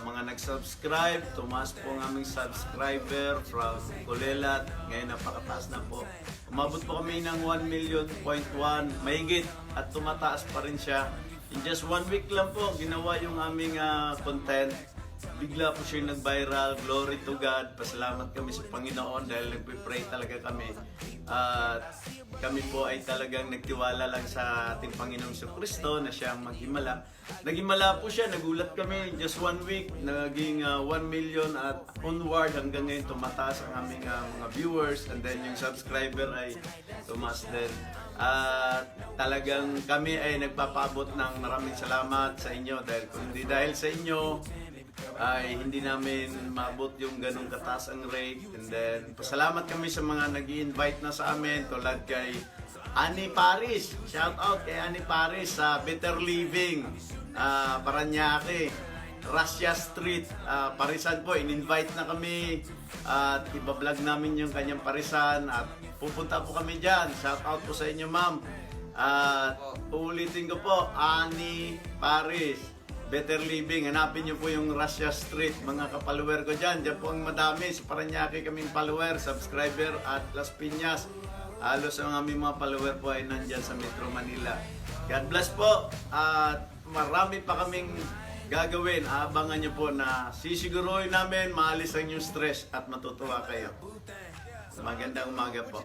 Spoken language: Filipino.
mga nag-subscribe. Tumaas po ang aming subscriber from Kulelat. Ngayon napakataas na po. Umabot po kami ng 1,000,000.1 mahigit at tumataas pa rin siya. In just 1 week lang po ginawa yung aming content. Bigla po siya nag-viral. Glory to God. Pasalamat kami sa Panginoon dahil nagpipray talaga kami. At kami po ay talagang nagtiwala lang sa ating Panginoong Kristo na siya ang maghimala. Naghimala po siya. Nagulat kami. Just 1 week. Naging 1 million at onward hanggang ngayon tumataas ang aming mga viewers. And then yung subscriber ay tumaas din. At talagang kami ay nagpapaabot ng maraming salamat sa inyo dahil kung hindi dahil sa inyo ay hindi namin maabot yung ganong kataas ang rate. And then pasalamat kami sa mga nag-i-invite na sa amin tulad kay Annie Paris. Shout out kay Annie Paris sa Better Living, Paranaque, Russia Street, Parisan po. In-invite na kami at ibablog namin yung kanyang parisan at pupunta po kami dyan. Shout out po sa inyo, ma'am. At uulitin ko po, Annie Paris, Better Living. Hanapin niyo po yung Russia Street, mga kapalwer ko dyan. Dyan po ang madami. Sa Paranaque kaming follower, subscriber at Las Piñas. Halos ang aming mga follower po ay nandyan sa Metro Manila. God bless po. At marami pa kaming gagawin. Abangan niyo po na sisiguruhin namin maalis ang yung stress at matutuwa kayo. Magandang umaga po.